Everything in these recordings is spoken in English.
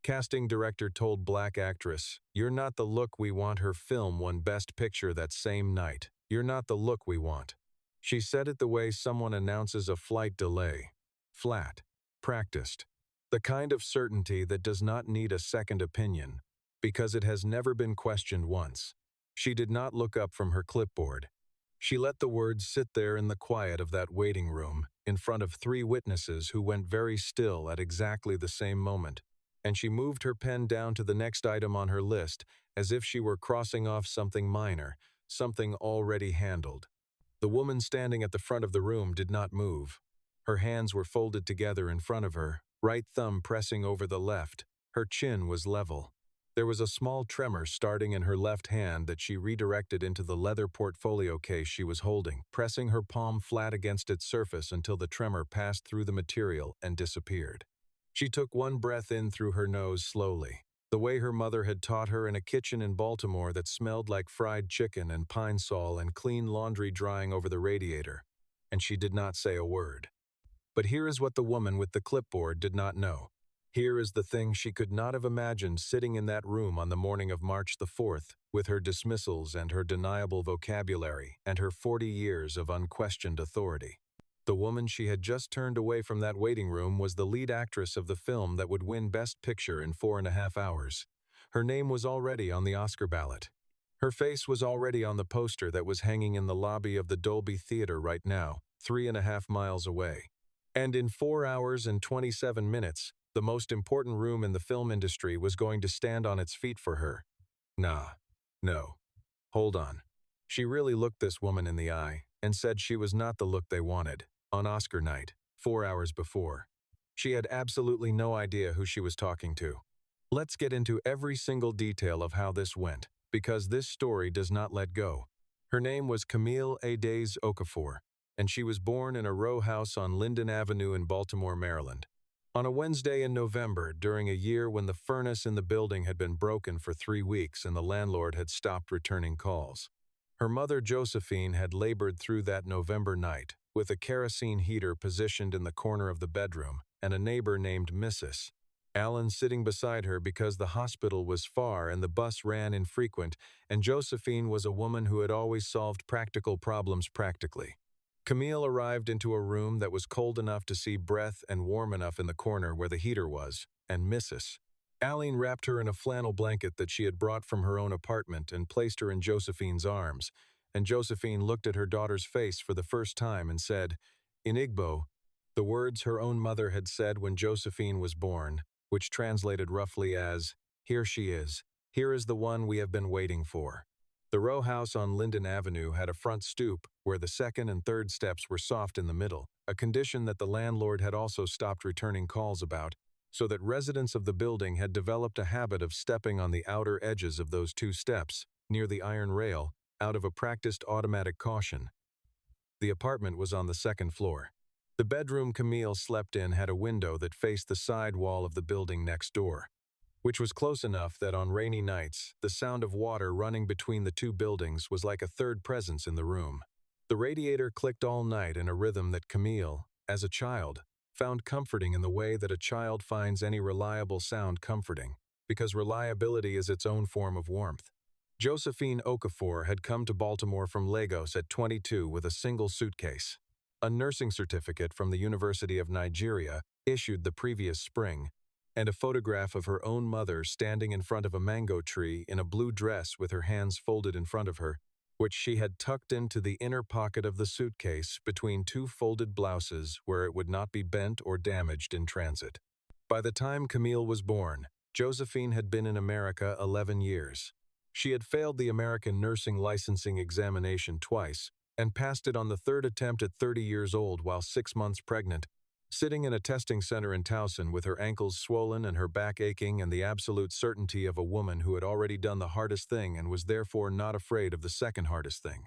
Casting director told black actress, "You're not the look we want." Her film won Best Picture that same night. "You're not the look we want." She said it the way someone announces a flight delay. Flat. Practiced. The kind of certainty that does not need a second opinion, because it has never been questioned once. She did not look up from her clipboard. She let the words sit there in the quiet of that waiting room, in front of three witnesses who went very still at exactly the same moment. And she moved her pen down to the next item on her list, as if she were crossing off something minor, something already handled. The woman standing at the front of the room did not move. Her hands were folded together in front of her, right thumb pressing over the left. Her chin was level. There was a small tremor starting in her left hand that she redirected into the leather portfolio case she was holding, pressing her palm flat against its surface until the tremor passed through the material and disappeared. She took one breath in through her nose slowly, the way her mother had taught her in a kitchen in Baltimore that smelled like fried chicken and pine sol and clean laundry drying over the radiator, and she did not say a word. But here is what the woman with the clipboard did not know. Here is the thing she could not have imagined sitting in that room on the morning of March the 4th, with her dismissals and her deniable vocabulary and her 40 years of unquestioned authority. The woman she had just turned away from that waiting room was the lead actress of the film that would win Best Picture in 4.5 hours. Her name was already on the Oscar ballot. Her face was already on the poster that was hanging in the lobby of the Dolby Theater right now, 3.5 miles away. And in 4 hours and 27 minutes, the most important room in the film industry was going to stand on its feet for her. Nah. No. Hold on. She really looked this woman in the eye and said she was not the look they wanted, on Oscar night, 4 hours before. She had absolutely no idea who she was talking to. Let's get into every single detail of how this went, because this story does not let go. Her name was Camille Adaze Okafor, and she was born in a row house on Linden Avenue in Baltimore, Maryland. On a Wednesday in November, during a year when the furnace in the building had been broken for 3 weeks and the landlord had stopped returning calls. Her mother, Josephine, had labored through that November night, with a kerosene heater positioned in the corner of the bedroom, and a neighbor named Mrs. Allen sitting beside her because the hospital was far and the bus ran infrequent, and Josephine was a woman who had always solved practical problems practically. Camille arrived into a room that was cold enough to see breath and warm enough in the corner where the heater was, and Mrs. Aline wrapped her in a flannel blanket that she had brought from her own apartment and placed her in Josephine's arms, and Josephine looked at her daughter's face for the first time and said, in Igbo, the words her own mother had said when Josephine was born, which translated roughly as, "Here she is. Here is the one we have been waiting for." The row house on Linden Avenue had a front stoop where the second and third steps were soft in the middle, a condition that the landlord had also stopped returning calls about, so that residents of the building had developed a habit of stepping on the outer edges of those 2 steps, near the iron rail, out of a practiced automatic caution. The apartment was on the 2nd floor. The bedroom Camille slept in had a window that faced the side wall of the building next door, which was close enough that on rainy nights, the sound of water running between the 2 buildings was like a third presence in the room. The radiator clicked all night in a rhythm that Camille, as a child, found comforting in the way that a child finds any reliable sound comforting, because reliability is its own form of warmth. Josephine Okafor had come to Baltimore from Lagos at 22 with a single suitcase. A nursing certificate from the University of Nigeria, issued the previous spring, and a photograph of her own mother standing in front of a mango tree in a blue dress with her hands folded in front of her, which she had tucked into the inner pocket of the suitcase between 2 folded blouses where it would not be bent or damaged in transit. By the time Camille was born, Josephine had been in America 11 years. She had failed the American nursing licensing examination twice and passed it on the 3rd attempt at 30 years old while 6 months pregnant, sitting in a testing center in Towson with her ankles swollen and her back aching and the absolute certainty of a woman who had already done the hardest thing and was therefore not afraid of the second hardest thing.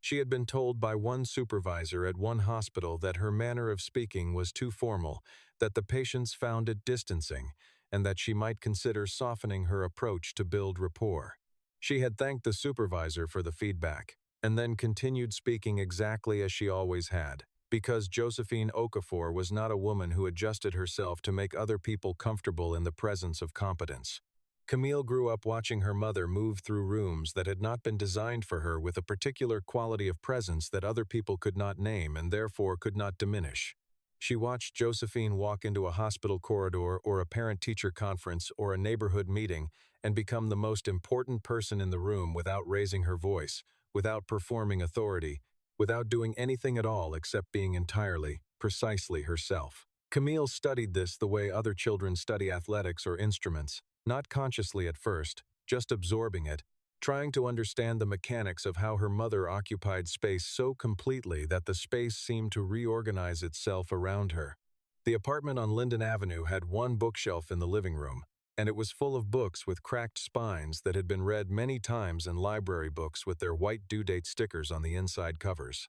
She had been told by one supervisor at one hospital that her manner of speaking was too formal, that the patients found it distancing, and that she might consider softening her approach to build rapport. She had thanked the supervisor for the feedback, and then continued speaking exactly as she always had. Because Josephine Okafor was not a woman who adjusted herself to make other people comfortable in the presence of competence. Camille grew up watching her mother move through rooms that had not been designed for her with a particular quality of presence that other people could not name and therefore could not diminish. She watched Josephine walk into a hospital corridor or a parent-teacher conference or a neighborhood meeting and become the most important person in the room without raising her voice, without performing authority, without doing anything at all except being entirely, precisely herself. Camille studied this the way other children study athletics or instruments, not consciously at first, just absorbing it, trying to understand the mechanics of how her mother occupied space so completely that the space seemed to reorganize itself around her. The apartment on Linden Avenue had one bookshelf in the living room, and it was full of books with cracked spines that had been read many times in library books with their white due date stickers on the inside covers.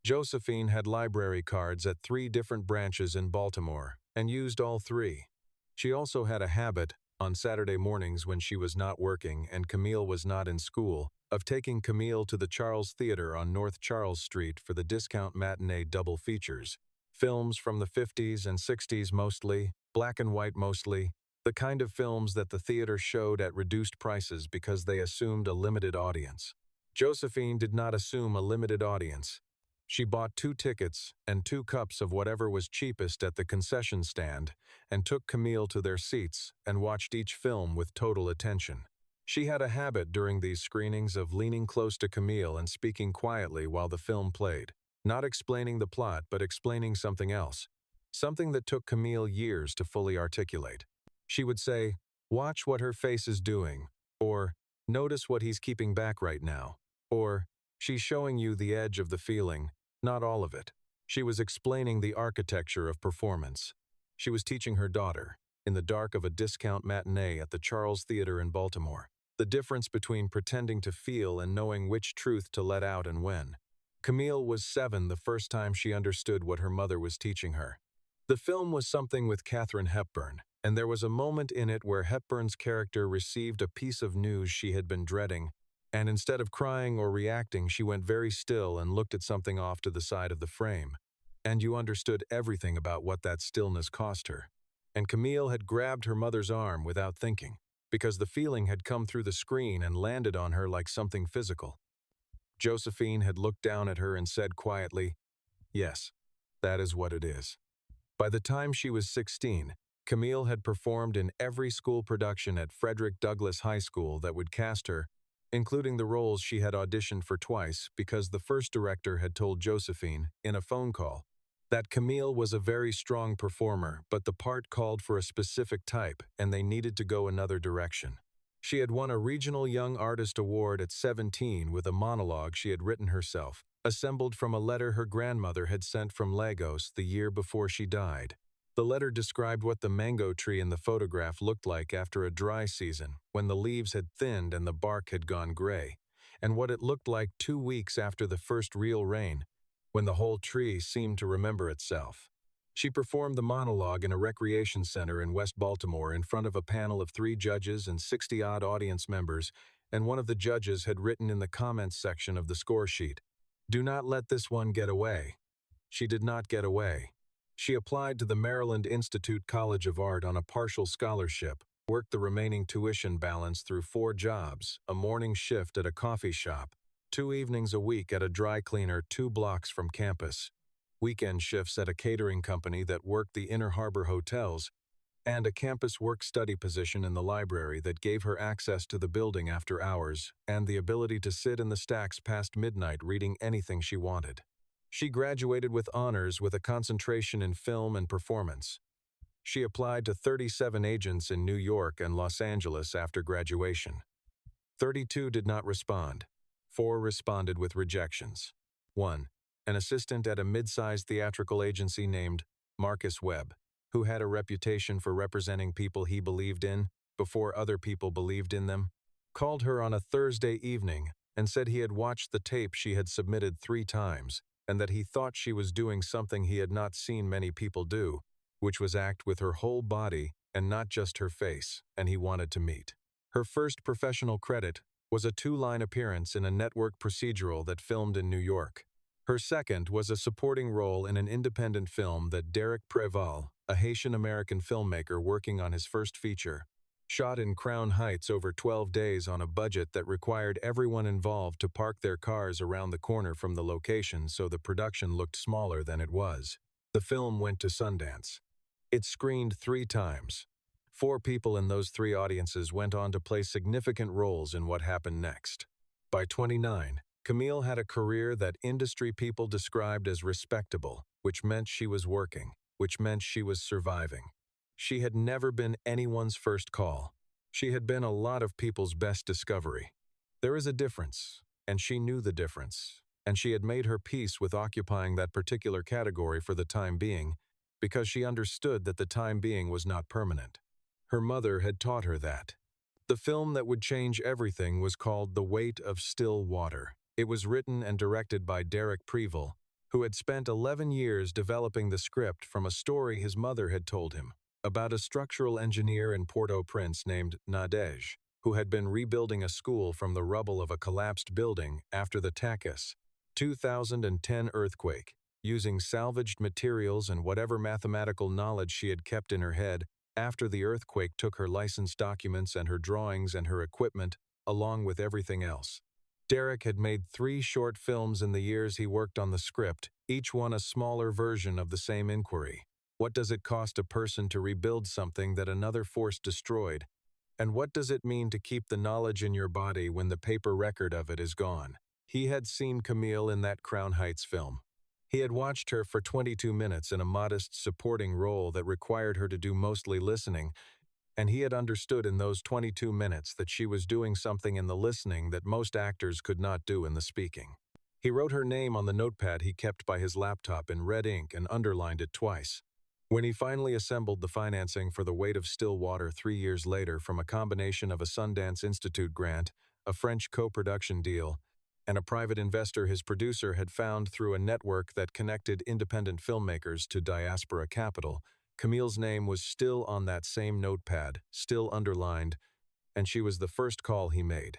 Josephine had library cards at 3 different branches in Baltimore, and used all 3. She also had a habit, on Saturday mornings when she was not working and Camille was not in school, of taking Camille to the Charles Theater on North Charles Street for the discount matinee double features. Films from the 50s and 60s mostly, black and white mostly, the kind of films that the theater showed at reduced prices because they assumed a limited audience. Josephine did not assume a limited audience. She bought 2 tickets and 2 cups of whatever was cheapest at the concession stand and took Camille to their seats and watched each film with total attention. She had a habit during these screenings of leaning close to Camille and speaking quietly while the film played, not explaining the plot but explaining something else, something that took Camille years to fully articulate. She would say, "Watch what her face is doing," or "Notice what he's keeping back right now," or "She's showing you the edge of the feeling, not all of it." She was explaining the architecture of performance. She was teaching her daughter, in the dark of a discount matinee at the Charles Theater in Baltimore, the difference between pretending to feel and knowing which truth to let out and when. Camille was 7 the first time she understood what her mother was teaching her. The film was something with Katharine Hepburn, and there was a moment in it where Hepburn's character received a piece of news she had been dreading, and instead of crying or reacting, she went very still and looked at something off to the side of the frame. And you understood everything about what that stillness cost her. And Camille had grabbed her mother's arm without thinking, because the feeling had come through the screen and landed on her like something physical. Josephine had looked down at her and said quietly, "Yes, that is what it is." By the time she was 16, Camille had performed in every school production at Frederick Douglass High School that would cast her, including the roles she had auditioned for twice because the first director had told Josephine, in a phone call, that Camille was a very strong performer, but the part called for a specific type and they needed to go another direction. She had won a Regional Young Artist Award at 17 with a monologue she had written herself, assembled from a letter her grandmother had sent from Lagos the year before she died. The letter described what the mango tree in the photograph looked like after a dry season, when the leaves had thinned and the bark had gone gray, and what it looked like 2 weeks after the first real rain, when the whole tree seemed to remember itself. She performed the monologue in a recreation center in West Baltimore in front of a panel of 3 judges and 60-odd audience members, and one of the judges had written in the comments section of the score sheet, "Do not let this one get away." She did not get away. She applied to the Maryland Institute College of Art on a partial scholarship, worked the remaining tuition balance through 4 jobs, a morning shift at a coffee shop, 2 evenings a week at a dry cleaner 2 blocks from campus, weekend shifts at a catering company that worked the Inner Harbor hotels, and a campus work-study position in the library that gave her access to the building after hours and the ability to sit in the stacks past midnight reading anything she wanted. She graduated with honors with a concentration in film and performance. She applied to 37 agents in New York and Los Angeles after graduation. 32 did not respond. 4 responded with rejections. 1. An assistant at a mid-sized theatrical agency named Marcus Webb, who had a reputation for representing people he believed in before other people believed in them, called her on a Thursday evening and said he had watched the tape she had submitted 3 times and that he thought she was doing something he had not seen many people do, which was act with her whole body and not just her face, and he wanted to meet. Her first professional credit was a 2-line appearance in a network procedural that filmed in New York. Her second was a supporting role in an independent film that Derek Preval, a Haitian-American filmmaker working on his first feature, shot in Crown Heights over 12 days on a budget that required everyone involved to park their cars around the corner from the location so the production looked smaller than it was. The film went to Sundance. It screened 3 times. 4 people in those 3 audiences went on to play significant roles in what happened next. By 29, Camille had a career that industry people described as respectable, which meant she was working, which meant she was surviving. She had never been anyone's first call. She had been a lot of people's best discovery. There is a difference, and she knew the difference, and she had made her peace with occupying that particular category for the time being, because she understood that the time being was not permanent. Her mother had taught her that. The film that would change everything was called The Weight of Still Water. It was written and directed by Derek Preval, who had spent 11 years developing the script from a story his mother had told him about a structural engineer in Port-au-Prince named Nadege, who had been rebuilding a school from the rubble of a collapsed building after the Takis 2010 earthquake, using salvaged materials and whatever mathematical knowledge she had kept in her head after the earthquake took her license documents and her drawings and her equipment, along with everything else. Derek had made 3 short films in the years he worked on the script, each one a smaller version of the same inquiry. What does it cost a person to rebuild something that another force destroyed? And what does it mean to keep the knowledge in your body when the paper record of it is gone? He had seen Camille in that Crown Heights film. He had watched her for 22 minutes in a modest supporting role that required her to do mostly listening, and he had understood in those 22 minutes that she was doing something in the listening that most actors could not do in the speaking. He wrote her name on the notepad he kept by his laptop in red ink and underlined it twice. When he finally assembled the financing for The Weight of Still Water 3 years later from a combination of a Sundance Institute grant, a French co-production deal, and a private investor his producer had found through a network that connected independent filmmakers to diaspora capital, Camille's name was still on that same notepad, still underlined, and she was the first call he made.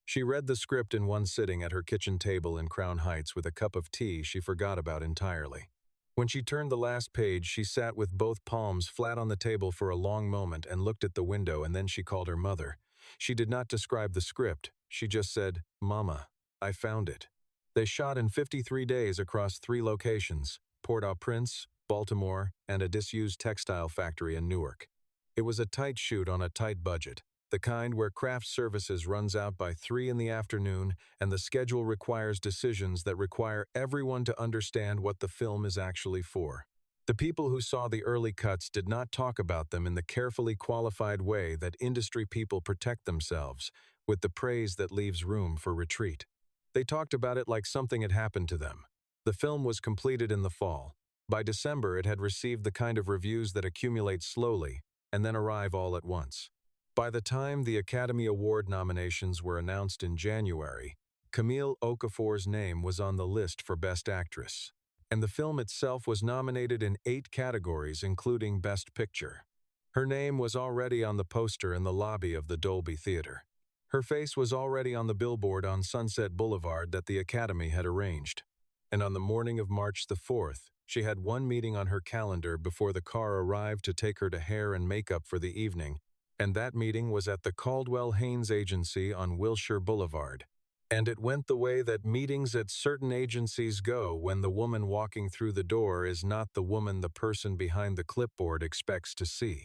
She read the script in one sitting at her kitchen table in Crown Heights with a cup of tea she forgot about entirely. When she turned the last page, she sat with both palms flat on the table for a long moment and looked at the window, and then she called her mother. She did not describe the script. She just said, "Mama, I found it." They shot in 53 days across 3 locations, Port-au-Prince, Baltimore, and a disused textile factory in Newark. It was a tight shoot on a tight budget, the kind where craft services runs out by 3 in the afternoon and the schedule requires decisions that require everyone to understand what the film is actually for. The people who saw the early cuts did not talk about them in the carefully qualified way that industry people protect themselves, with the praise that leaves room for retreat. They talked about it like something had happened to them. The film was completed in the fall. By December, it had received the kind of reviews that accumulate slowly and then arrive all at once. By the time the Academy Award nominations were announced in January, Camille Okafor's name was on the list for Best Actress, and the film itself was nominated in 8 categories, including Best Picture. Her name was already on the poster in the lobby of the Dolby Theater. Her face was already on the billboard on Sunset Boulevard that the Academy had arranged. And on the morning of March the 4th, she had one meeting on her calendar before the car arrived to take her to hair and makeup for the evening, and that meeting was at the Caldwell Haynes Agency on Wilshire Boulevard. And it went the way that meetings at certain agencies go when the woman walking through the door is not the woman the person behind the clipboard expects to see.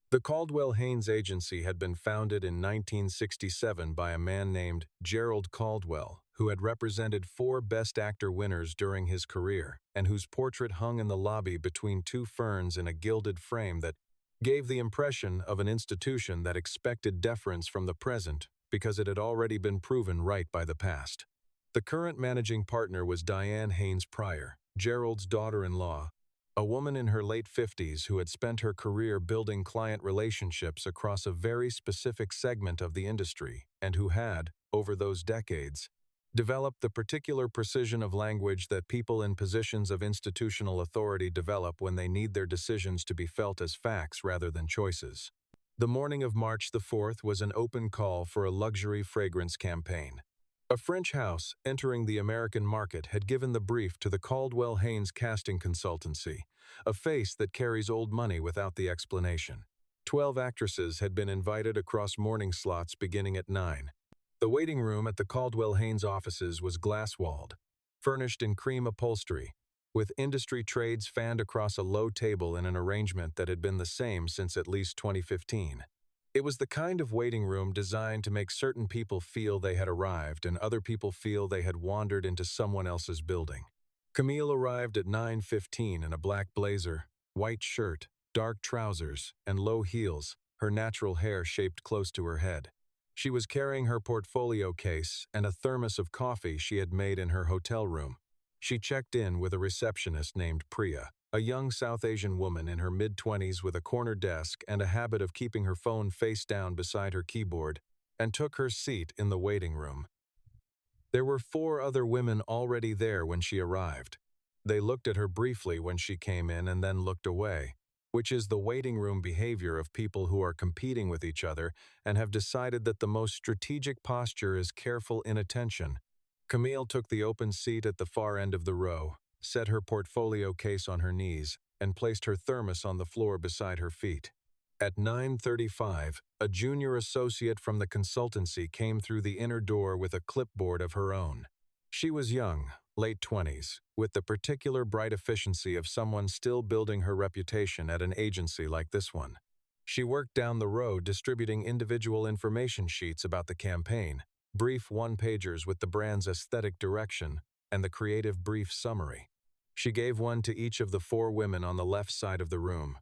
The Caldwell Haynes Agency had been founded in 1967 by a man named Gerald Caldwell, who had represented 4 Best Actor winners during his career, and whose portrait hung in the lobby between 2 ferns in a gilded frame that gave the impression of an institution that expected deference from the present because it had already been proven right by the past. The current managing partner was Diane Haynes Pryor, Gerald's daughter-in-law, a woman in her late 50s who had spent her career building client relationships across a very specific segment of the industry and who had, over those decades, developed the particular precision of language that people in positions of institutional authority develop when they need their decisions to be felt as facts rather than choices. The morning of March the 4th was an open call for a luxury fragrance campaign. A French house entering the American market had given the brief to the Caldwell-Haynes casting consultancy, a face that carries old money without the explanation. 12 actresses had been invited across morning slots beginning at 9. The waiting room at the Caldwell-Haynes offices was glass-walled, furnished in cream upholstery, with industry trades fanned across a low table in an arrangement that had been the same since at least 2015. It was the kind of waiting room designed to make certain people feel they had arrived and other people feel they had wandered into someone else's building. Camille arrived at 9:15 in a black blazer, white shirt, dark trousers, and low heels, her natural hair shaped close to her head. She was carrying her portfolio case and a thermos of coffee she had made in her hotel room. She checked in with a receptionist named Priya, a young South Asian woman in her mid-20s with a corner desk and a habit of keeping her phone face down beside her keyboard, and took her seat in the waiting room. There were 4 other women already there when she arrived. They looked at her briefly when she came in and then looked away, which is the waiting room behavior of people who are competing with each other and have decided that the most strategic posture is careful inattention. Camille took the open seat at the far end of the row, set her portfolio case on her knees, and placed her thermos on the floor beside her feet. At 9:35, a junior associate from the consultancy came through the inner door with a clipboard of her own. She was young, late 20s, with the particular bright efficiency of someone still building her reputation at an agency like this one. She worked down the road distributing individual information sheets about the campaign, brief one-pagers with the brand's aesthetic direction, and the creative brief summary. She gave one to each of the 4 women on the left side of the room.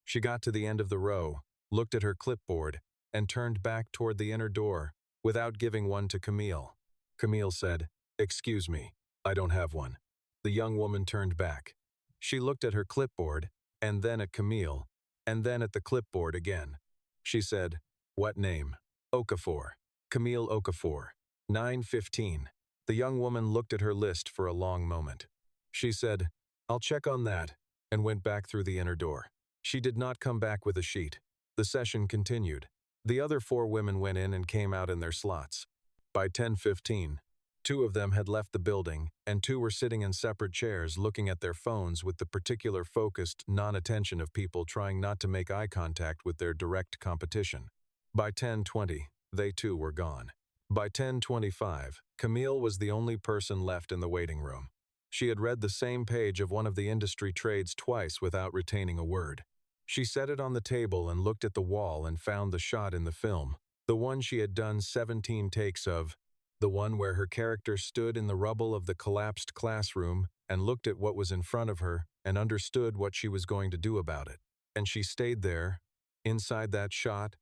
She got to the end of the row, looked at her clipboard, and turned back toward the inner door, without giving one to Camille. Camille said, "Excuse me, I don't have one." The young woman turned back. She looked at her clipboard, and then at Camille, and then at the clipboard again. She said, "What name?" "Okafor. Camille Okafor. 9:15. The young woman looked at her list for a long moment. She said, "I'll check on that," and went back through the inner door. She did not come back with a sheet. The session continued. The other 4 women went in and came out in their slots. By 10:15, 2 of them had left the building, and 2 were sitting in separate chairs looking at their phones with the particular focused non-attention of people trying not to make eye contact with their direct competition. By 10:20, they too were gone. By 10:25, Camille was the only person left in the waiting room. She had read the same page of one of the industry trades twice without retaining a word. She set it on the table and looked at the wall and found the shot in the film, the one she had done 17 takes of, the one where her character stood in the rubble of the collapsed classroom and looked at what was in front of her and understood what she was going to do about it. And she stayed there, inside that shot,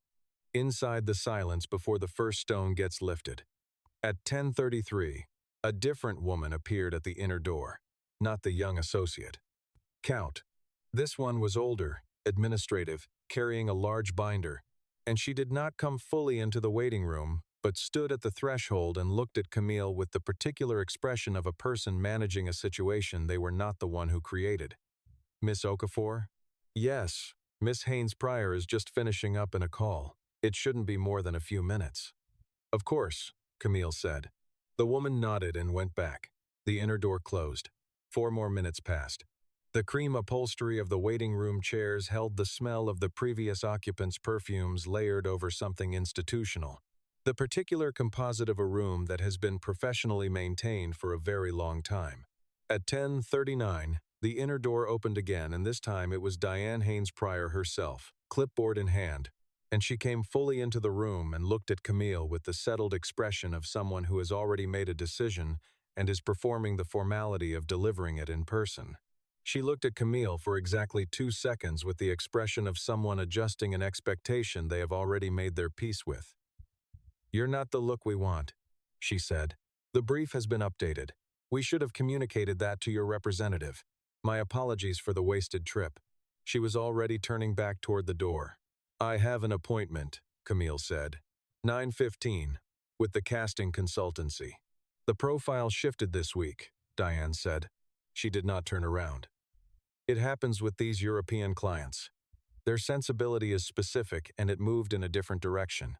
inside the silence before the first stone gets lifted. At 10:33, a different woman appeared at the inner door, not the young associate. Count. This one was older, administrative, carrying a large binder, and she did not come fully into the waiting room, but stood at the threshold and looked at Camille with the particular expression of a person managing a situation they were not the one who created. "Miss Okafor?" "Yes, Miss Haynes Pryor is just finishing up in a call. It shouldn't be more than a few minutes." "Of course," Camille said. The woman nodded and went back. The inner door closed. 4 more minutes passed. The cream upholstery of the waiting room chairs held the smell of the previous occupants' perfumes layered over something institutional, the particular composite of a room that has been professionally maintained for a very long time. At 10:39, the inner door opened again, and this time it was Diane Haynes Pryor herself, clipboard in hand, and she came fully into the room and looked at Camille with the settled expression of someone who has already made a decision and is performing the formality of delivering it in person. She looked at Camille for exactly 2 seconds with the expression of someone adjusting an expectation they have already made their peace with. "You're not the look we want," she said. "The brief has been updated. We should have communicated that to your representative. My apologies for the wasted trip." She was already turning back toward the door. "I have an appointment," Camille said. 9:15, with the casting consultancy. "The profile shifted this week," Diane said. She did not turn around. "It happens with these European clients. Their sensibility is specific and it moved in a different direction.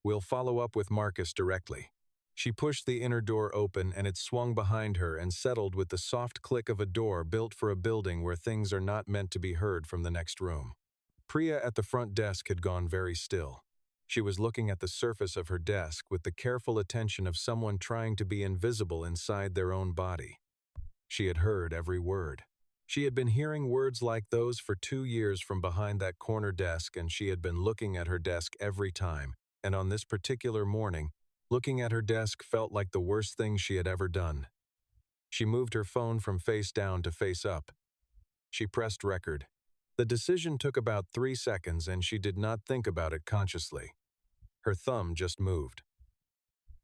We'll follow up with Marcus directly." She pushed the inner door open and it swung behind her and settled with the soft click of a door built for a building where things are not meant to be heard from the next room. Priya at the front desk had gone very still. She was looking at the surface of her desk with the careful attention of someone trying to be invisible inside their own body. She had heard every word. She had been hearing words like those for 2 years from behind that corner desk, and she had been looking at her desk every time, and on this particular morning, looking at her desk felt like the worst thing she had ever done. She moved her phone from face down to face up. She pressed record. The decision took about 3 seconds and she did not think about it consciously. Her thumb just moved.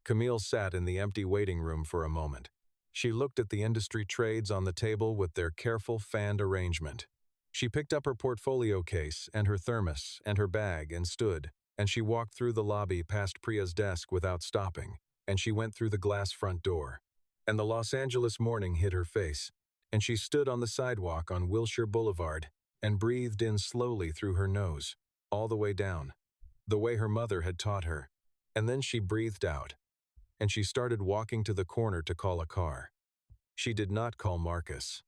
Camille sat in the empty waiting room for a moment. She looked at the industry trades on the table with their careful fanned arrangement. She picked up her portfolio case and her thermos and her bag and stood, and she walked through the lobby past Priya's desk without stopping, and she went through the glass front door. And the Los Angeles morning hit her face, and she stood on the sidewalk on Wilshire Boulevard and breathed in slowly through her nose, all the way down, the way her mother had taught her. And then she breathed out, and she started walking to the corner to call a car. She did not call Marcus.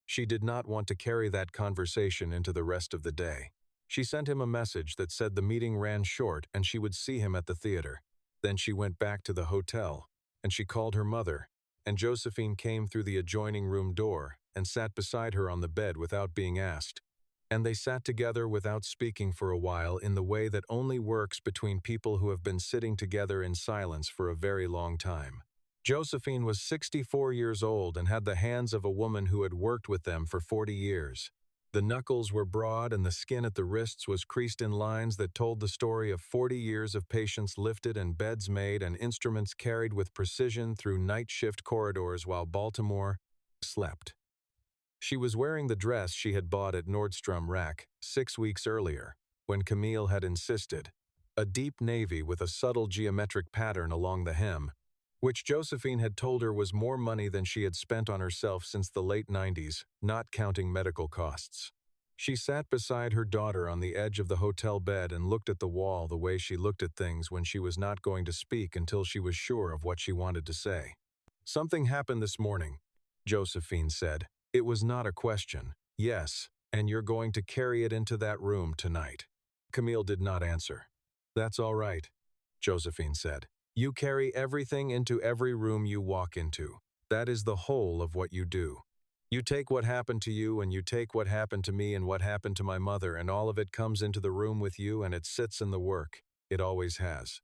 She did not want to carry that conversation into the rest of the day. She sent him a message that said the meeting ran short and she would see him at the theater. Then she went back to the hotel, and she called her mother, and Josephine came through the adjoining room door and sat beside her on the bed without being asked. And they sat together without speaking for a while in the way that only works between people who have been sitting together in silence for a very long time. Josephine was 64 years old and had the hands of a woman who had worked with them for 40 years. The knuckles were broad and the skin at the wrists was creased in lines that told the story of 40 years of patients lifted and beds made and instruments carried with precision through night shift corridors while Baltimore slept. She was wearing the dress she had bought at Nordstrom Rack 6 weeks earlier, when Camille had insisted, a deep navy with a subtle geometric pattern along the hem, which Josephine had told her was more money than she had spent on herself since the late 90s, not counting medical costs. She sat beside her daughter on the edge of the hotel bed and looked at the wall the way she looked at things when she was not going to speak until she was sure of what she wanted to say. "Something happened this morning," Josephine said. "It was not a question. Yes, and you're going to carry it into that room tonight." Camille did not answer. "That's all right," Josephine said. "You carry everything into every room you walk into. That is the whole of what you do. You take what happened to you and you take what happened to me and what happened to my mother, and all of it comes into the room with you and it sits in the work. It always has."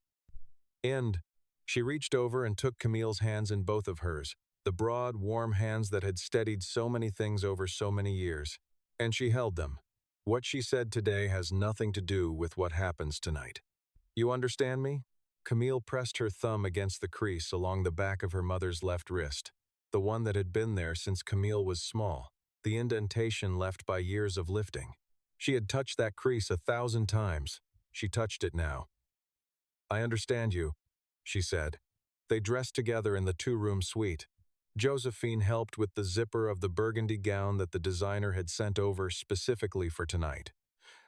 And she reached over and took Camille's hands in both of hers, the broad, warm hands that had steadied so many things over so many years. And she held them. "What she said today has nothing to do with what happens tonight. You understand me?" Camille pressed her thumb against the crease along the back of her mother's left wrist, the one that had been there since Camille was small, the indentation left by years of lifting. She had touched that crease 1,000 times. She touched it now. "I understand you," she said. They dressed together in the two-room suite. Josephine helped with the zipper of the burgundy gown that the designer had sent over specifically for tonight,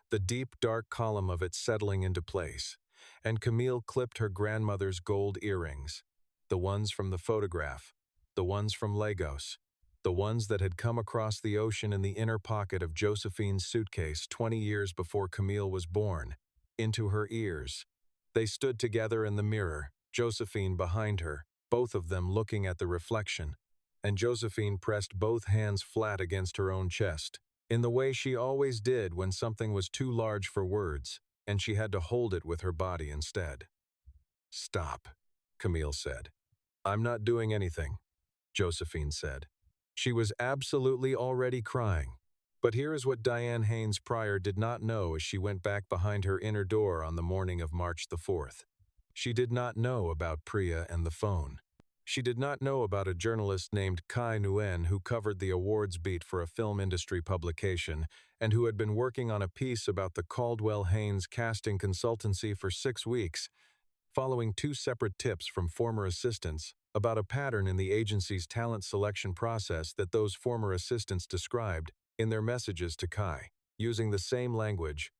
the deep, dark column of it settling into place, and Camille clipped her grandmother's gold earrings, the ones from the photograph, the ones from Lagos, the ones that had come across the ocean in the inner pocket of Josephine's suitcase 20 years before Camille was born, into her ears. They stood together in the mirror, Josephine behind her, both of them looking at the reflection, and Josephine pressed both hands flat against her own chest, in the way she always did when something was too large for words, and she had to hold it with her body instead. "Stop," Camille said. "I'm not doing anything," Josephine said. She was absolutely already crying. But here is what Diane Haynes Pryor did not know as she went back behind her inner door on the morning of March the 4th. She did not know about Priya and the phone. She did not know about a journalist named Kai Nguyen who covered the awards beat for a film industry publication and who had been working on a piece about the Caldwell Haynes casting consultancy for 6 weeks, following 2 separate tips from former assistants about a pattern in the agency's talent selection process that those former assistants described in their messages to Kai, using the same language.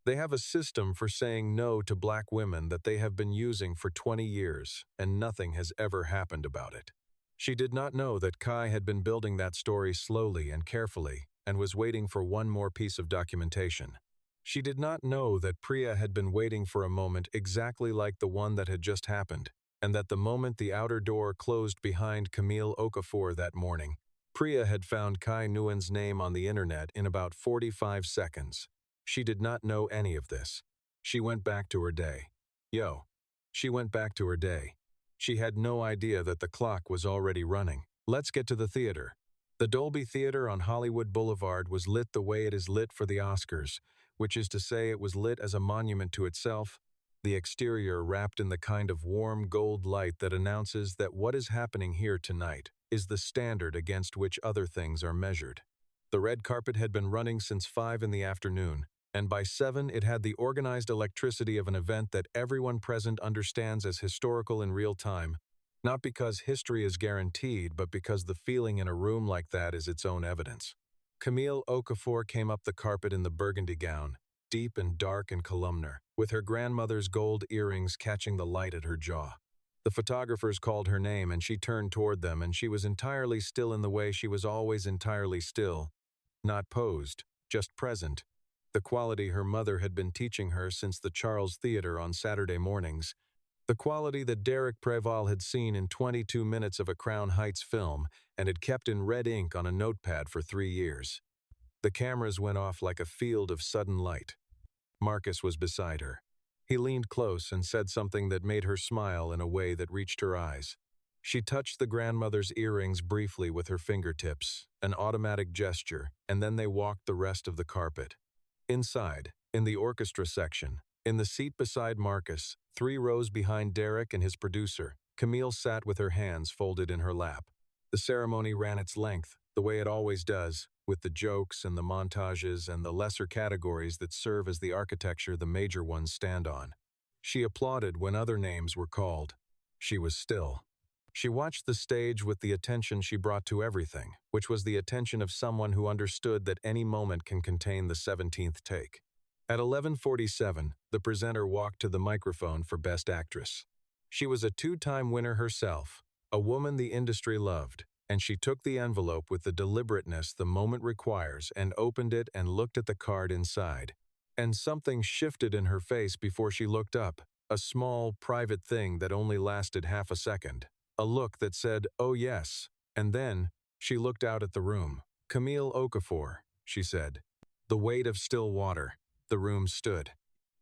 They have a system for saying no to black women that they have been using for 20 years, and nothing has ever happened about it. She did not know that Kai had been building that story slowly and carefully and was waiting for one more piece of documentation. She did not know that Priya had been waiting for a moment exactly like the one that had just happened, and that the moment the outer door closed behind Camille Okafor that morning, Priya had found Kai Nguyen's name on the internet in about 45 seconds. She did not know any of this. She went back to her day. She went back to her day. She had no idea that the clock was already running. Let's get to the theater. The Dolby Theater on Hollywood Boulevard was lit the way it is lit for the Oscars, which is to say it was lit as a monument to itself, the exterior wrapped in the kind of warm gold light that announces that what is happening here tonight is the standard against which other things are measured. The red carpet had been running since 5 in the afternoon, and by 7 it had the organized electricity of an event that everyone present understands as historical in real time, not because history is guaranteed, but because the feeling in a room like that is its own evidence. Camille Okafor came up the carpet in the burgundy gown, deep and dark and columnar, with her grandmother's gold earrings catching the light at her jaw. The photographers called her name and she turned toward them, and she was entirely still in the way she was always entirely still, not posed, just present, the quality her mother had been teaching her since the Charles Theater on Saturday mornings, the quality that Derek Preval had seen in 22 minutes of a Crown Heights film and had kept in red ink on a notepad for 3 years. The cameras went off like a field of sudden light. Marcus was beside her. He leaned close and said something that made her smile in a way that reached her eyes. She touched the grandmother's earrings briefly with her fingertips, an automatic gesture, and then they walked the rest of the carpet. Inside, in the orchestra section, in the seat beside Marcus, 3 rows behind Derek and his producer, Camille sat with her hands folded in her lap. The ceremony ran its length, the way it always does, with the jokes and the montages and the lesser categories that serve as the architecture the major ones stand on. She applauded when other names were called. She was still. She watched the stage with the attention she brought to everything, which was the attention of someone who understood that any moment can contain the 17th take. At 11:47, the presenter walked to the microphone for Best Actress. She was a 2-time winner herself, a woman the industry loved, and she took the envelope with the deliberateness the moment requires and opened it and looked at the card inside. And something shifted in her face before she looked up, a small, private thing that only lasted half a second. A look that said, "Oh yes," and then she looked out at the room. "Camille Okafor," she said. The weight of still water. The room stood.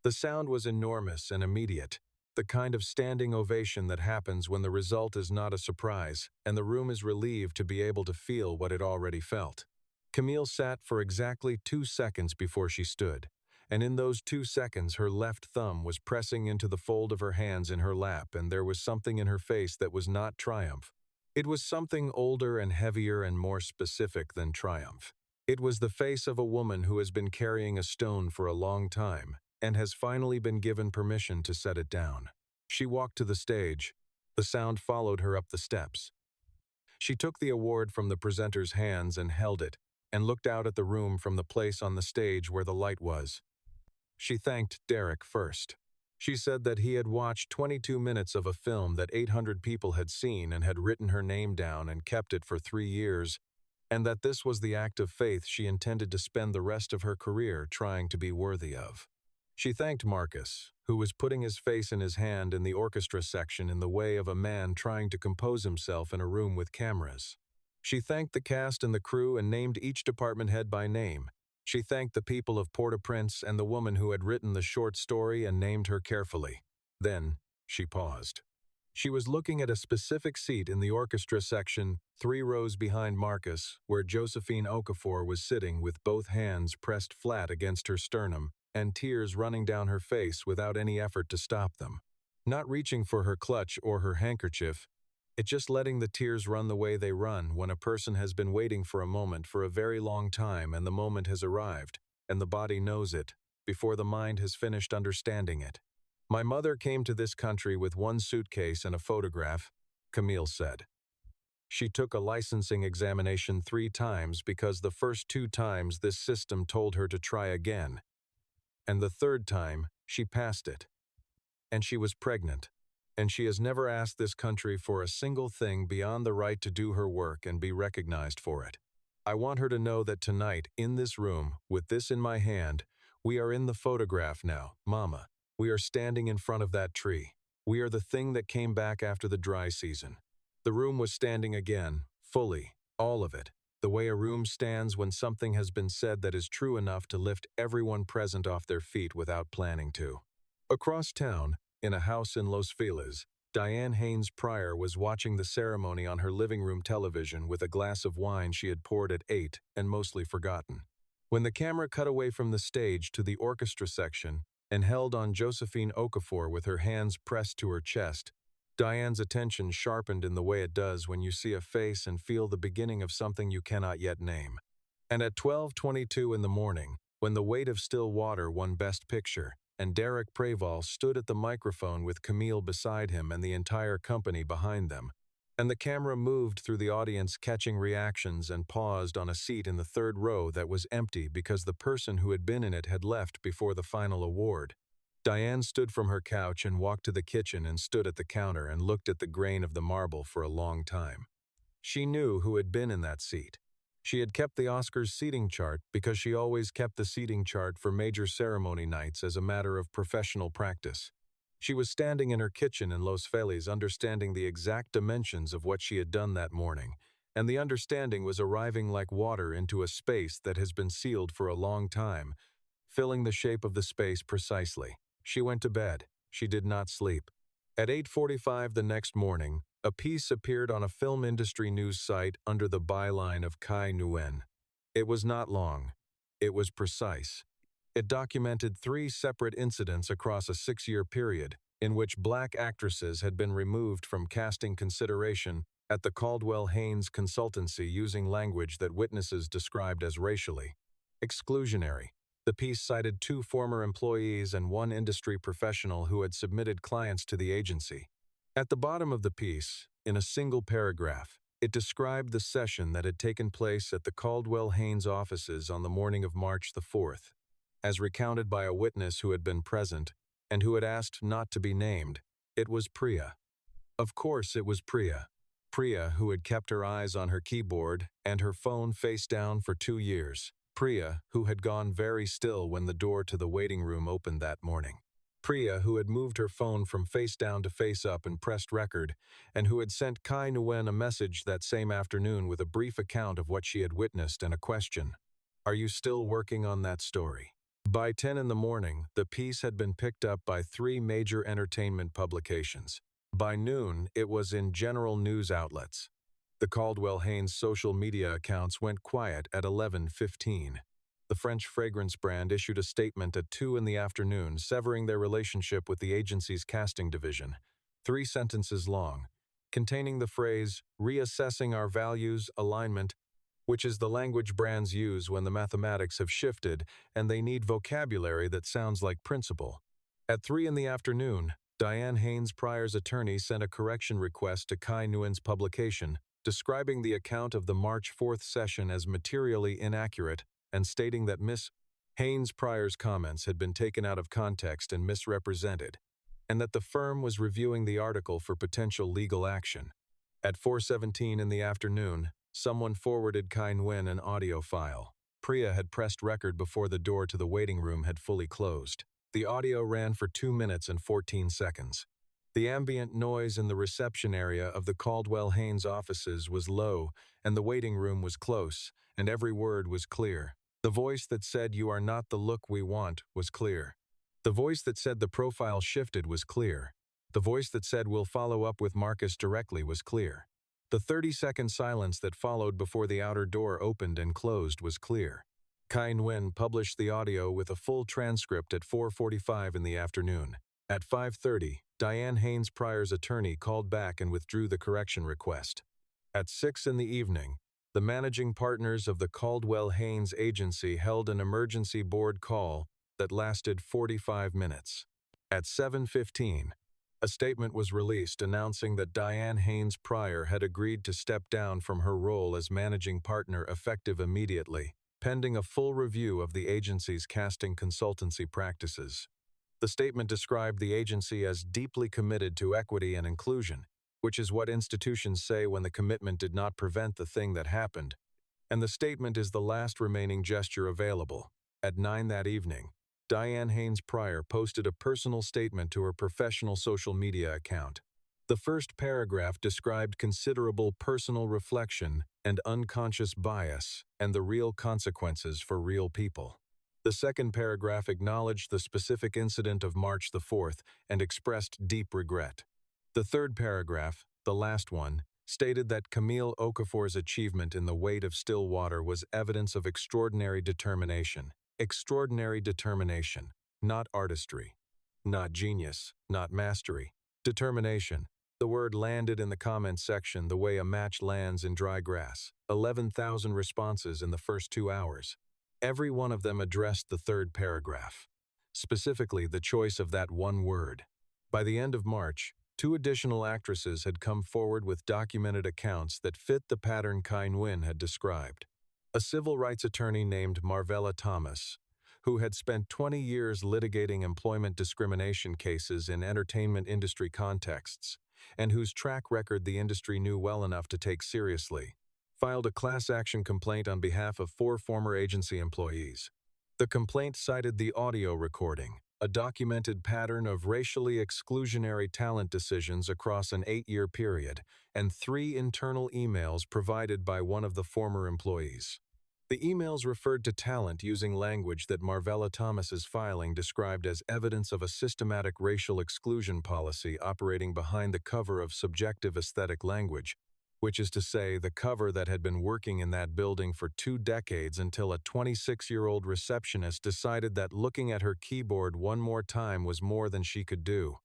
The sound was enormous and immediate, the kind of standing ovation that happens when the result is not a surprise, and the room is relieved to be able to feel what it already felt. Camille sat for exactly 2 seconds before she stood, and in those 2 seconds her left thumb was pressing into the fold of her hands in her lap, and there was something in her face that was not triumph. It was something older and heavier and more specific than triumph. It was the face of a woman who has been carrying a stone for a long time and has finally been given permission to set it down. She walked to the stage. The sound followed her up the steps. She took the award from the presenter's hands and held it, and looked out at the room from the place on the stage where the light was. She thanked Derek first. She said that he had watched 22 minutes of a film that 800 people had seen and had written her name down and kept it for 3 years, and that this was the act of faith she intended to spend the rest of her career trying to be worthy of. She thanked Marcus, who was putting his face in his hand in the orchestra section in the way of a man trying to compose himself in a room with cameras. She thanked the cast and the crew and named each department head by name. She thanked the people of Port-au-Prince and the woman who had written the short story and named her carefully. Then, she paused. She was looking at a specific seat in the orchestra section, 3 rows behind Marcus, where Josephine Okafor was sitting with both hands pressed flat against her sternum and tears running down her face without any effort to stop them. Not reaching for her clutch or her handkerchief, it just letting the tears run the way they run when a person has been waiting for a moment for a very long time and the moment has arrived, and the body knows it, before the mind has finished understanding it. "My mother came to this country with 1 suitcase and a photograph," Camille said. She took a licensing examination 3 times because the first 2 times this system told her to try again. And the third time, she passed it. And she was pregnant. And she has never asked this country for a single thing beyond the right to do her work and be recognized for it. I want her to know that tonight, in this room, with this in my hand, we are in the photograph now, Mama. We are standing in front of that tree. We are the thing that came back after the dry season. The room was standing again, fully, all of it, the way a room stands when something has been said that is true enough to lift everyone present off their feet without planning to. Across town, in a house in Los Feliz, Diane Haynes Pryor was watching the ceremony on her living room television with a glass of wine she had poured at 8 and mostly forgotten. When the camera cut away from the stage to the orchestra section and held on Josephine Okafor with her hands pressed to her chest, Diane's attention sharpened in the way it does when you see a face and feel the beginning of something you cannot yet name. And at 12:22 in the morning, when The Weight of Still Water won Best Picture, and Derek Preval stood at the microphone with Camille beside him and the entire company behind them, and the camera moved through the audience catching reactions and paused on a seat in the third row that was empty because the person who had been in it had left before the final award. Diane stood from her couch and walked to the kitchen and stood at the counter and looked at the grain of the marble for a long time. She knew who had been in that seat. She had kept the Oscars seating chart because she always kept the seating chart for major ceremony nights as a matter of professional practice. She was standing in her kitchen in Los Feliz understanding the exact dimensions of what she had done that morning, and the understanding was arriving like water into a space that has been sealed for a long time, filling the shape of the space precisely. She went to bed. She did not sleep. At 8:45 the next morning, a piece appeared on a film industry news site under the byline of Kai Nguyen. It was not long. It was precise. It documented 3 separate incidents across a 6-year period in which black actresses had been removed from casting consideration at the Caldwell Haynes consultancy using language that witnesses described as racially exclusionary. The piece cited 2 former employees and 1 industry professional who had submitted clients to the agency. At the bottom of the piece, in a single paragraph, it described the session that had taken place at the Caldwell Haynes offices on the morning of March the 4th. As recounted by a witness who had been present and who had asked not to be named, it was Priya. Of course it was Priya. Priya, who had kept her eyes on her keyboard and her phone face down for 2 years. Priya, who had gone very still when the door to the waiting room opened that morning. Priya, who had moved her phone from face down to face up and pressed record, and who had sent Kai Nguyen a message that same afternoon with a brief account of what she had witnessed and a question. Are you still working on that story? By 10 in the morning, the piece had been picked up by 3 major entertainment publications. By noon, it was in general news outlets. The Caldwell Haynes social media accounts went quiet at 11:15. The French fragrance brand issued a statement at 2 in the afternoon severing their relationship with the agency's casting division, 3 sentences long, containing the phrase, reassessing our values, alignment, which is the language brands use when the mathematics have shifted and they need vocabulary that sounds like principle. At 3 in the afternoon, Diane Haynes Pryor's attorney sent a correction request to Kai Nguyen's publication, describing the account of the March 4th session as materially inaccurate and stating that Miss Haynes Pryor's comments had been taken out of context and misrepresented, and that the firm was reviewing the article for potential legal action. At 4:17 in the afternoon, someone forwarded Kai Nguyen an audio file. Priya had pressed record before the door to the waiting room had fully closed. The audio ran for 2 minutes and 14 seconds. The ambient noise in the reception area of the Caldwell Haynes offices was low, and the waiting room was close, and every word was clear. The voice that said "you are not the look we want" was clear. The voice that said "the profile shifted" was clear. The voice that said "we'll follow up with Marcus directly" was clear. The 30-second silence that followed before the outer door opened and closed was clear. Kai Nguyen published the audio with a full transcript at 4:45 in the afternoon. At 5:30, Diane Haynes Pryor's attorney called back and withdrew the correction request. At 6 in the evening, the managing partners of the Caldwell Haynes agency held an emergency board call that lasted 45 minutes. At 7:15, a statement was released announcing that Diane Haynes Pryor had agreed to step down from her role as managing partner effective immediately. pending a full review of the agency's casting consultancy practices. The statement described the agency as deeply committed to equity and inclusion, which is what institutions say when the commitment did not prevent the thing that happened, and the statement is the last remaining gesture available. At 9 that evening, Diane Haynes Pryor posted a personal statement to her professional social media account. The first paragraph described considerable personal reflection and unconscious bias and the real consequences for real people. The second paragraph acknowledged the specific incident of March the 4th and expressed deep regret. The third paragraph, the last one, stated that Camille Okafor's achievement in The Weight of Still Water was evidence of extraordinary determination. Extraordinary determination, not artistry. Not genius, not mastery. Determination. The word landed in the comments section the way a match lands in dry grass. 11,000 responses in the first 2 hours. Every one of them addressed the third paragraph, specifically the choice of that one word. By the end of March, 2 additional actresses had come forward with documented accounts that fit the pattern Kai Nguyen had described. A civil rights attorney named Marvella Thomas, who had spent 20 years litigating employment discrimination cases in entertainment industry contexts, and whose track record the industry knew well enough to take seriously, filed a class action complaint on behalf of 4 former agency employees. The complaint cited the audio recording, a documented pattern of racially exclusionary talent decisions across an 8-year period, and 3 internal emails provided by one of the former employees. The emails referred to talent using language that Marvella Thomas's filing described as evidence of a systematic racial exclusion policy operating behind the cover of subjective aesthetic language, which is to say the cover that had been working in that building for 2 decades until a 26-year-old receptionist decided that looking at her keyboard one more time was more than she could do.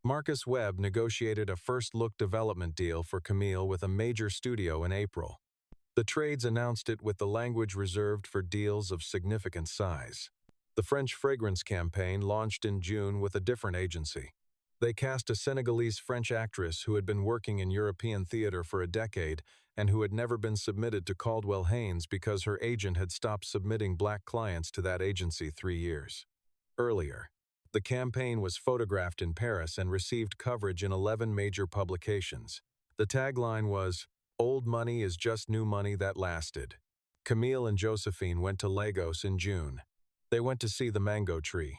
Marcus Webb negotiated a first-look development deal for Camille with a major studio in April. The trades announced it with the language reserved for deals of significant size. The French fragrance campaign launched in June with a different agency. They cast a Senegalese-French actress who had been working in European theater for a decade and who had never been submitted to Caldwell Haynes because her agent had stopped submitting black clients to that agency 3 years earlier. The campaign was photographed in Paris and received coverage in 11 major publications. The tagline was, "Old money is just new money that lasted." Camille and Josephine went to Lagos in June. They went to see the mango tree.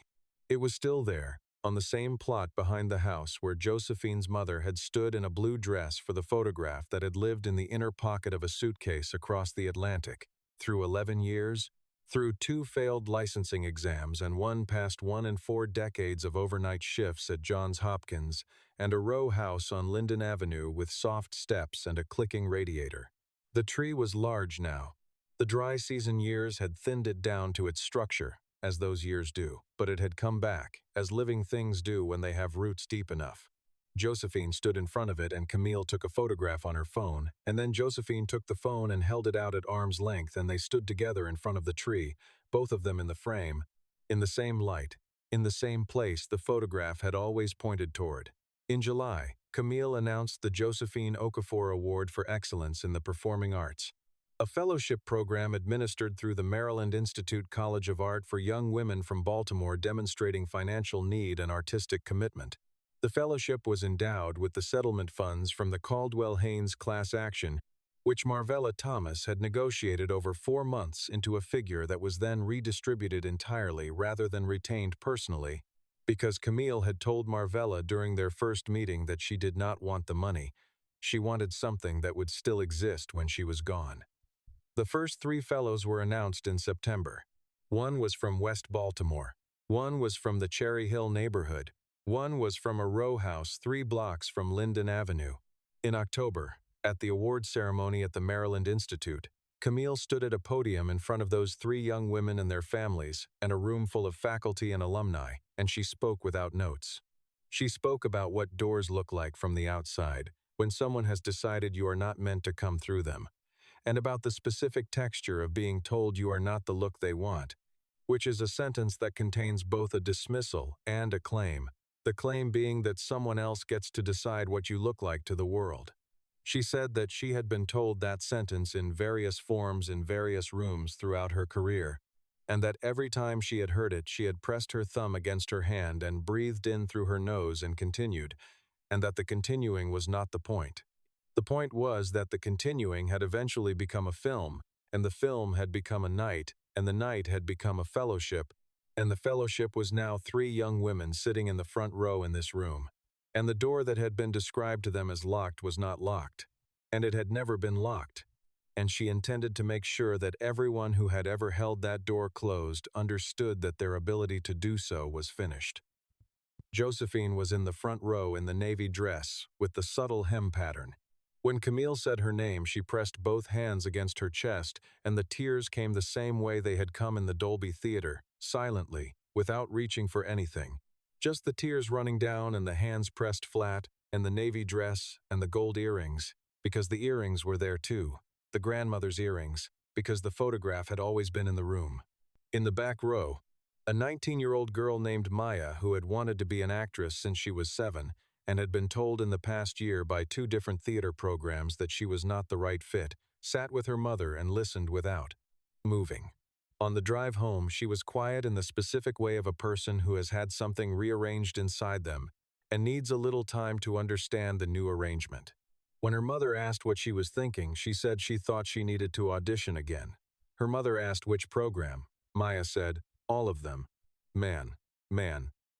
It was still there, on the same plot behind the house where Josephine's mother had stood in a blue dress for the photograph that had lived in the inner pocket of a suitcase across the Atlantic, through 11 years, through 2 failed licensing exams and 1 past 1 in 4 decades of overnight shifts at Johns Hopkins, and a row house on Linden Avenue with soft steps and a clicking radiator. The tree was large now. The dry season years had thinned it down to its structure, as those years do, but it had come back, as living things do when they have roots deep enough. Josephine stood in front of it and Camille took a photograph on her phone, and then Josephine took the phone and held it out at arm's length and they stood together in front of the tree, both of them in the frame, in the same light, in the same place the photograph had always pointed toward. In July, Camille announced the Josephine Okafor Award for Excellence in the Performing Arts, a fellowship program administered through the Maryland Institute College of Art for young women from Baltimore demonstrating financial need and artistic commitment. The fellowship was endowed with the settlement funds from the Caldwell Haynes class action, which Marvella Thomas had negotiated over 4 months into a figure that was then redistributed entirely rather than retained personally, because Camille had told Marvella during their first meeting that she did not want the money. She wanted something that would still exist when she was gone. The first 3 fellows were announced in September. 1 was from West Baltimore. 1 was from the Cherry Hill neighborhood. 1 was from a row house 3 blocks from Linden Avenue. In October, at the award ceremony at the Maryland Institute, Camille stood at a podium in front of those 3 young women and their families and a room full of faculty and alumni, and she spoke without notes. She spoke about what doors look like from the outside when someone has decided you are not meant to come through them, and about the specific texture of being told you are not the look they want, which is a sentence that contains both a dismissal and a claim, the claim being that someone else gets to decide what you look like to the world. She said that she had been told that sentence in various forms in various rooms throughout her career, and that every time she had heard it, she had pressed her thumb against her hand and breathed in through her nose and continued, and that the continuing was not the point. The point was that the continuing had eventually become a film, and the film had become a night, and the night had become a fellowship, and the fellowship was now 3 young women sitting in the front row in this room. And the door that had been described to them as locked was not locked, and it had never been locked. And she intended to make sure that everyone who had ever held that door closed understood that their ability to do so was finished. Josephine was in the front row in the navy dress, with the subtle hem pattern. When Camille said her name, she pressed both hands against her chest, and the tears came the same way they had come in the Dolby Theater, silently, without reaching for anything. Just the tears running down and the hands pressed flat, and the navy dress and the gold earrings, because the earrings were there too, the grandmother's earrings, because the photograph had always been in the room. In the back row, a 19-year-old girl named Maya, who had wanted to be an actress since she was 7, and had been told in the past year by 2 different theater programs that she was not the right fit, sat with her mother and listened without moving. On the drive home, she was quiet in the specific way of a person who has had something rearranged inside them and needs a little time to understand the new arrangement. When her mother asked what she was thinking, she said she thought she needed to audition again. Her mother asked which program. Maya said, all of them. Man.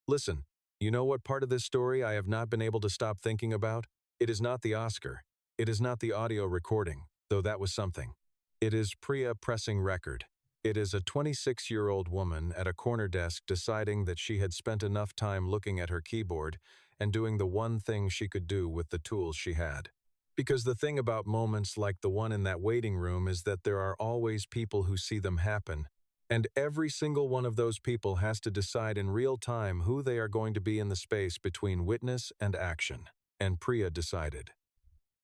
Listen, you know what part of this story I have not been able to stop thinking about? It is not the Oscar. It is not the audio recording, though that was something. It is Priya pressing record. It is a 26-year-old woman at a corner desk deciding that she had spent enough time looking at her keyboard and doing the one thing she could do with the tools she had. Because the thing about moments like the one in that waiting room is that there are always people who see them happen, and every single one of those people has to decide in real time who they are going to be in the space between witness and action. And Priya decided.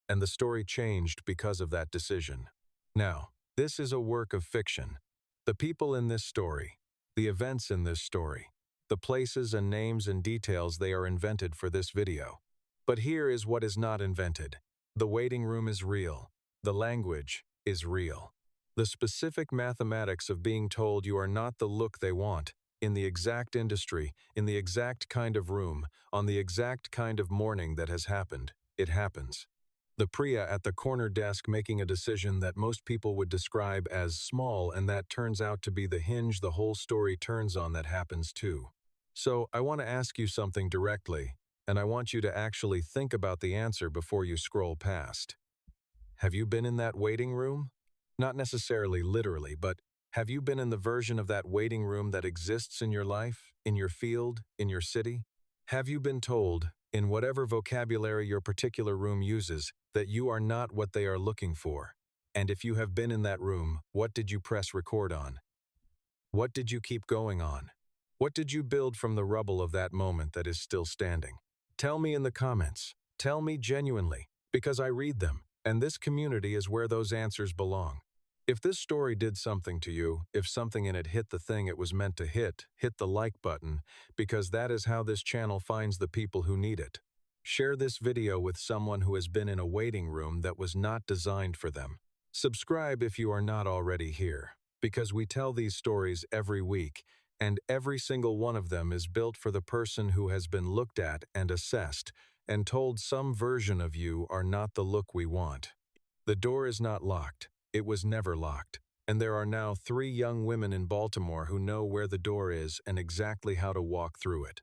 And the story changed because of that decision. Now, this is a work of fiction. The people in this story, the events in this story, the places and names and details, they are invented for this video. But here is what is not invented. The waiting room is real. The language is real. The specific mathematics of being told you are not the look they want, in the exact industry, in the exact kind of room, on the exact kind of morning that has happened, it happens. The Priya at the corner desk making a decision that most people would describe as small, and that turns out to be the hinge the whole story turns on, that happens too. So I want to ask you something directly, and I want you to actually think about the answer before you scroll past. Have you been in that waiting room? Not necessarily literally, but have you been in the version of that waiting room that exists in your life, in your field, in your city? Have you been told, in whatever vocabulary your particular room uses, that you are not what they are looking for? And if you have been in that room, what did you press record on? What did you keep going on? What did you build from the rubble of that moment that is still standing? Tell me in the comments. Tell me genuinely, because I read them, and this community is where those answers belong. If this story did something to you, if something in it hit the thing it was meant to hit the like button, because that is how this channel finds the people who need it. Share this video with someone who has been in a waiting room that was not designed for them. Subscribe if you are not already here, because we tell these stories every week, and every single one of them is built for the person who has been looked at and assessed, and told some version of you are not the look we want. The door is not locked. It was never locked. And there are now 3 young women in Baltimore who know where the door is and exactly how to walk through it.